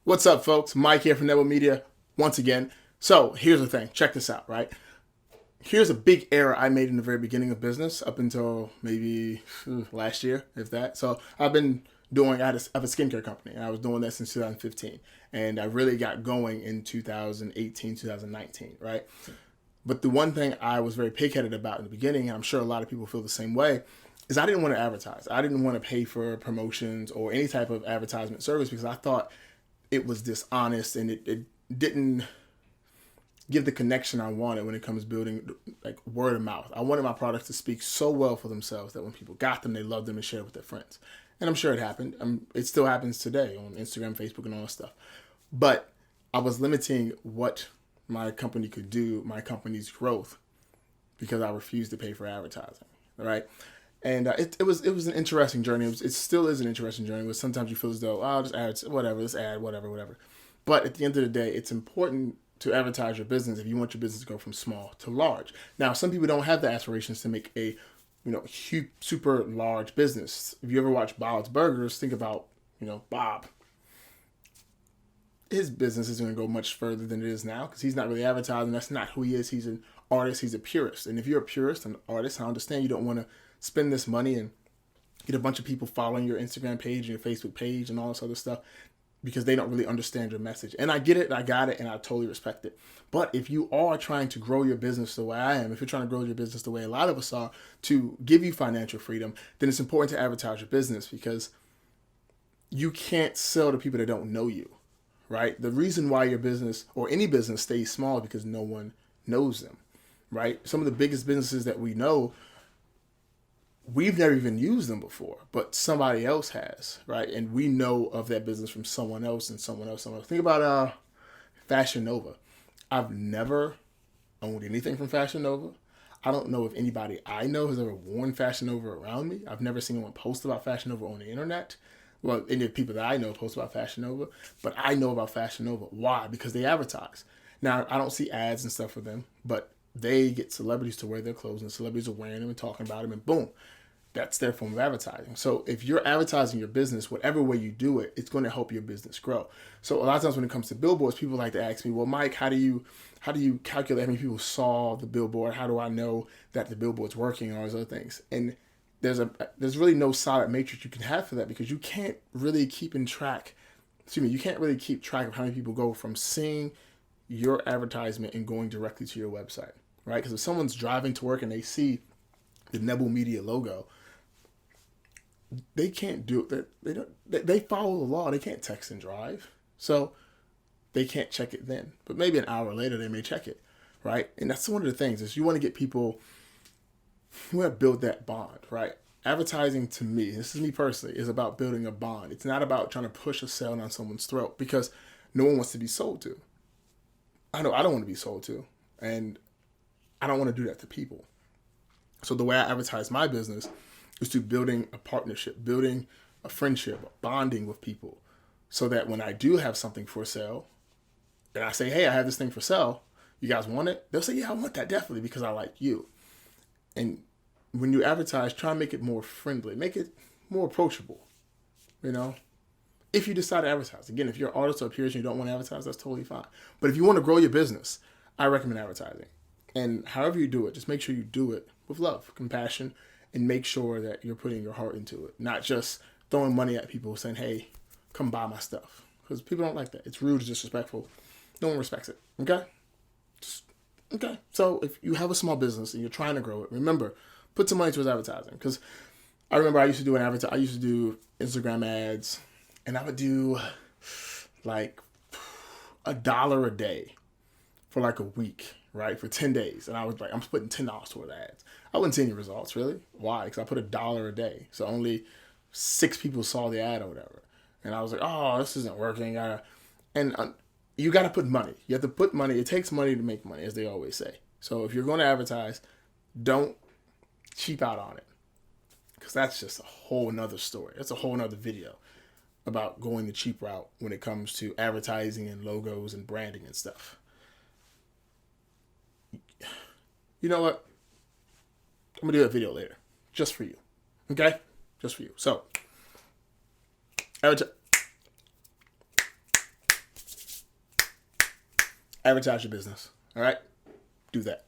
What's up, folks? Mike here from Nebo Media once again. So here's the thing. Check this out, right? Here's a big error I made in the very beginning of business up until maybe last year, if that. So I've been doing, I have a skincare company, and I was doing that since 2015. And I really got going in 2018, 2019, right? But the one thing I was very pig-headed about in the beginning, and I'm sure a lot of people feel the same way, is I didn't want to advertise. I didn't want to pay for promotions or any type of advertisement service because I thought it was dishonest and it didn't give the connection I wanted when it comes to building like word of mouth. I wanted my products to speak so well for themselves that when people got them, they loved them and shared with their friends. And I'm sure it happened. It still happens today on Instagram, Facebook, and all that stuff. But I was limiting what my company could do, my company's growth, because I refused to pay for advertising. All right. And it was an interesting journey. It still is an interesting journey. Where sometimes you feel as though, oh, just add whatever, let's add whatever. But at the end of the day, it's important to advertise your business if you want your business to go from small to large. Now, some people don't have the aspirations to make a huge, super large business. If you ever watch Bob's Burgers, think about Bob. His business is going to go much further than it is now because he's not really advertising. That's not who he is. He's an artist. He's a purist. And if you're a purist and an artist, I understand you don't want to spend this money and get a bunch of people following your Instagram page and your Facebook page and all this other stuff because they don't really understand your message. And I get it, I got it, and I totally respect it. But if you are trying to grow your business the way I am, if you're trying to grow your business the way a lot of us are to give you financial freedom, then it's important to advertise your business because you can't sell to people that don't know you, right? The reason why your business or any business stays small is because no one knows them, right? Some of the biggest businesses that we know, we've never even used them before, but somebody else has, right? And we know of that business from someone else and someone else. Think about Fashion Nova. I've never owned anything from Fashion Nova. I don't know if anybody I know has ever worn Fashion Nova around me. I've never seen anyone post about Fashion Nova on the internet. Well, any of the people that I know post about Fashion Nova, but I know about Fashion Nova. Why? Because they advertise. Now, I don't see ads and stuff for them, but they get celebrities to wear their clothes and celebrities are wearing them and talking about them, and boom. That's their form of advertising. So if you're advertising your business, whatever way you do it, it's going to help your business grow. So a lot of times when it comes to billboards, people like to ask me, well, Mike, how do you calculate how many people saw the billboard? How do I know that the billboard's working and all those other things? And there's really no solid matrix you can have for that because you can't really keep track of how many people go from seeing your advertisement and going directly to your website, right? Because if someone's driving to work and they see the Nebo Media logo, they can't do it. They follow the law. They can't text and drive. So they can't check it then. But maybe an hour later, they may check it, right? And that's one of the things is you want to get people who have built that bond, right? Advertising to me, this is me personally, is about building a bond. It's not about trying to push a sale down someone's throat because no one wants to be sold to. I know I don't want to be sold to. And I don't want to do that to people. So the way I advertise my business is to building a partnership, building a friendship, bonding with people so that when I do have something for sale and I say, hey, I have this thing for sale, you guys want it? They'll say, yeah, I want that definitely because I like you. And when you advertise, try and make it more friendly, make it more approachable, if you decide to advertise. Again, if you're an artist or a purist and you don't want to advertise, that's totally fine. But if you want to grow your business, I recommend advertising. And however you do it, just make sure you do it with love, compassion, and make sure that you're putting your heart into it. Not just throwing money at people saying, hey, come buy my stuff. Because people don't like that. It's rude, it's disrespectful. No one respects it. Okay? Okay. So if you have a small business and you're trying to grow it, remember, put some money towards advertising. Because I remember I used to do Instagram ads, and I would do like $1 a day for like a week. Right, for 10 days. And I was like, I'm putting $10 toward ads. I wouldn't see any results, really. Why? Because I put $1 a day. So only 6 people saw the ad or whatever. And I was like, oh, this isn't working. You got to put money. You have to put money. It takes money to make money, as they always say. So if you're going to advertise, don't cheap out on it. Because that's just a whole nother story. That's a whole nother video about going the cheap route when it comes to advertising and logos and branding and stuff. You know what? I'm going to do a video later. Just for you. Okay? Just for you. So, Advertise your business. All right? Do that.